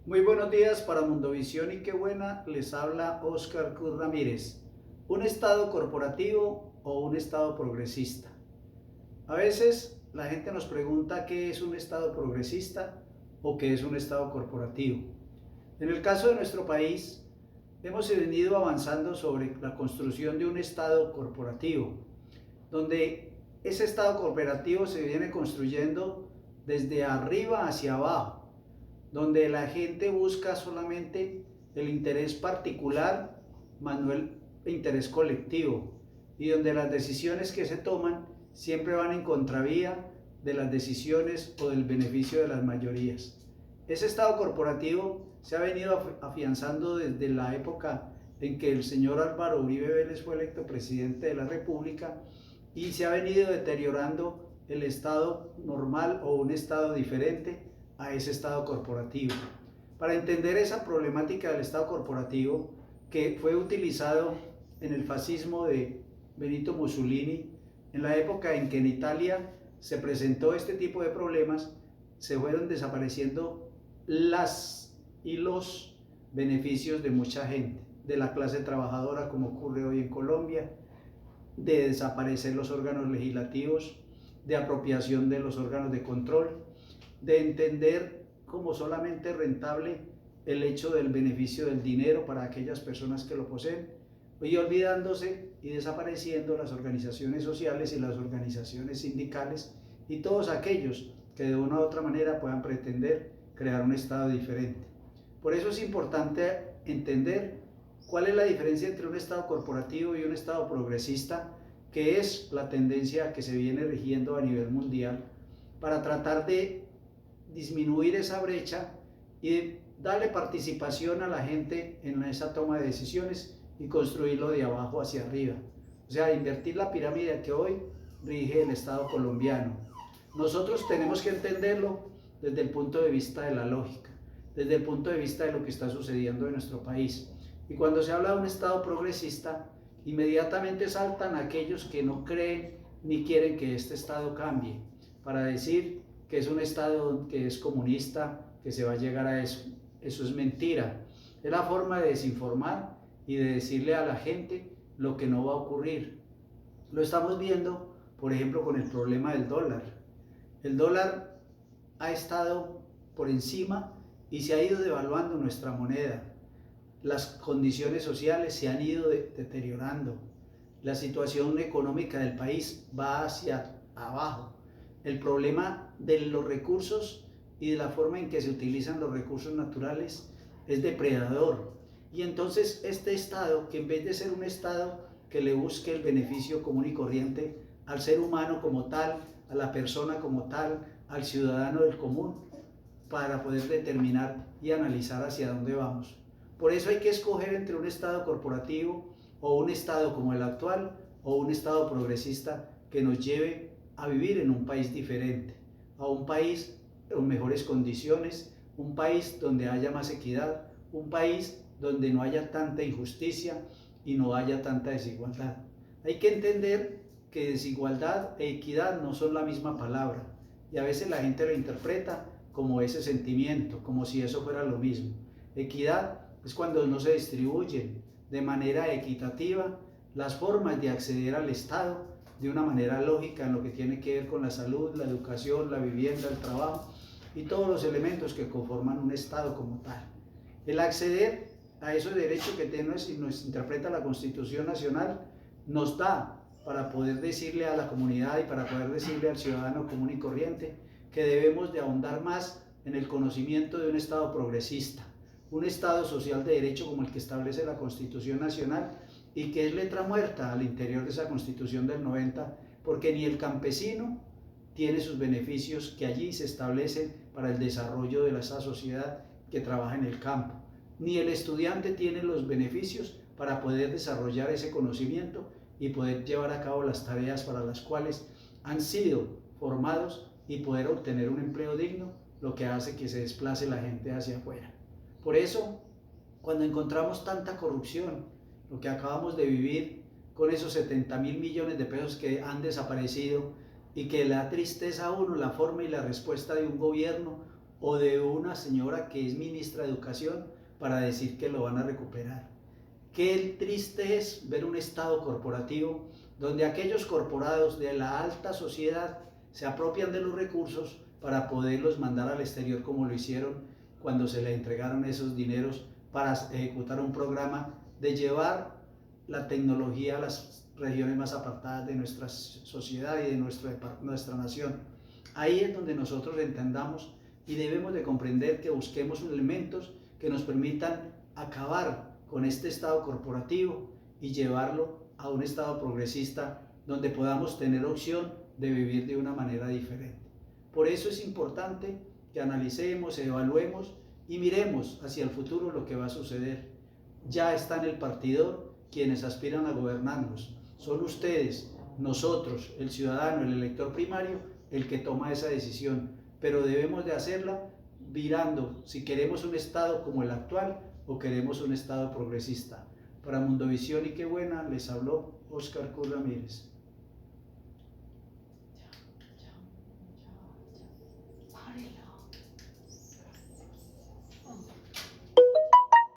Muy buenos días para Mundovisión y qué buena, les habla Óscar Cruz Ramírez. ¿Un Estado corporativo o un Estado progresista? A veces la gente nos pregunta qué es un Estado progresista o qué es un Estado corporativo. En el caso de nuestro país, hemos venido avanzando sobre la construcción de un Estado corporativo, donde ese Estado corporativo se viene construyendo desde arriba hacia abajo, donde la gente busca solamente el interés particular, más no el interés colectivo, y donde las decisiones que se toman siempre van en contravía de las decisiones o del beneficio de las mayorías. Ese Estado corporativo se ha venido afianzando desde la época en que el señor Álvaro Uribe Vélez fue electo presidente de la República, y se ha venido deteriorando el Estado normal o un Estado diferente a ese Estado corporativo. Para entender esa problemática del Estado corporativo, que fue utilizado en el fascismo de Benito Mussolini, en la época en que en Italia se presentó este tipo de problemas, se fueron desapareciendo los beneficios de mucha gente, de la clase trabajadora, como ocurre hoy en Colombia, de desaparecer los órganos legislativos, de apropiación de los órganos de control, de entender como solamente rentable el hecho del beneficio del dinero para aquellas personas que lo poseen, y olvidándose y desapareciendo las organizaciones sociales y las organizaciones sindicales y todos aquellos que de una u otra manera puedan pretender crear un Estado diferente. Por eso es importante entender cuál es la diferencia entre un Estado corporativo y un Estado progresista, que es la tendencia que se viene rigiendo a nivel mundial, para tratar de disminuir esa brecha y darle participación a la gente en esa toma de decisiones y construirlo de abajo hacia arriba. O sea, invertir la pirámide que hoy rige el Estado colombiano. Nosotros tenemos que entenderlo desde el punto de vista de la lógica, desde el punto de vista de lo que está sucediendo en nuestro país. Y cuando se habla de un Estado progresista, inmediatamente saltan aquellos que no creen ni quieren que este Estado cambie, para decir que es un Estado que es comunista, que se va a llegar a eso. Eso es mentira. Es la forma de desinformar y de decirle a la gente lo que no va a ocurrir. Lo estamos viendo, por ejemplo, con el problema del dólar. El dólar ha estado por encima y se ha ido devaluando nuestra moneda. Las condiciones sociales se han ido deteriorando. La situación económica del país va hacia abajo. El problema de los recursos y de la forma en que se utilizan los recursos naturales es depredador. Y entonces este Estado, que en vez de ser un Estado que le busque el beneficio común y corriente al ser humano como tal, a la persona como tal, al ciudadano del común, para poder determinar y analizar hacia dónde vamos. Por eso hay que escoger entre un Estado corporativo o un Estado como el actual o un Estado progresista que nos lleve a vivir en un país diferente, a un país con mejores condiciones, un país donde haya más equidad, un país donde no haya tanta injusticia y no haya tanta desigualdad. Hay que entender que desigualdad e equidad no son la misma palabra, y a veces la gente lo interpreta como ese sentimiento, como si eso fuera lo mismo. Equidad es cuando no se distribuyen de manera equitativa las formas de acceder al Estado de una manera lógica en lo que tiene que ver con la salud, la educación, la vivienda, el trabajo y todos los elementos que conforman un Estado como tal. El acceder a esos derechos que nos interpreta la Constitución Nacional nos da para poder decirle a la comunidad y para poder decirle al ciudadano común y corriente que debemos de ahondar más en el conocimiento de un Estado progresista, un Estado social de derecho como el que establece la Constitución Nacional y que es letra muerta al interior de esa Constitución del 90, porque ni el campesino tiene sus beneficios que allí se establecen para el desarrollo de esa sociedad que trabaja en el campo, ni el estudiante tiene los beneficios para poder desarrollar ese conocimiento y poder llevar a cabo las tareas para las cuales han sido formados y poder obtener un empleo digno, lo que hace que se desplace la gente hacia afuera. Por eso, cuando encontramos tanta corrupción, lo que acabamos de vivir con esos 70.000 millones de pesos que han desaparecido y que le da tristeza a uno la forma y la respuesta de un gobierno o de una señora que es ministra de Educación para decir que lo van a recuperar. Qué triste es ver un Estado corporativo donde aquellos corporados de la alta sociedad se apropian de los recursos para poderlos mandar al exterior, como lo hicieron cuando se le entregaron esos dineros para ejecutar un programa de llevar la tecnología a las regiones más apartadas de nuestra sociedad y de nuestra nación. Ahí es donde nosotros entendamos y debemos de comprender que busquemos elementos que nos permitan acabar con este estado corporativo y llevarlo a un estado progresista donde podamos tener opción de vivir de una manera diferente. Por eso es importante que analicemos, evaluemos y miremos hacia el futuro lo que va a suceder. Ya está en el partidor quienes aspiran a gobernarnos. Son ustedes, nosotros, el ciudadano, el elector primario, el que toma esa decisión, pero debemos de hacerla virando si queremos un Estado como el actual o queremos un Estado progresista. Para Mundovisión y Qué Buena les habló Óscar Cruz Ramírez.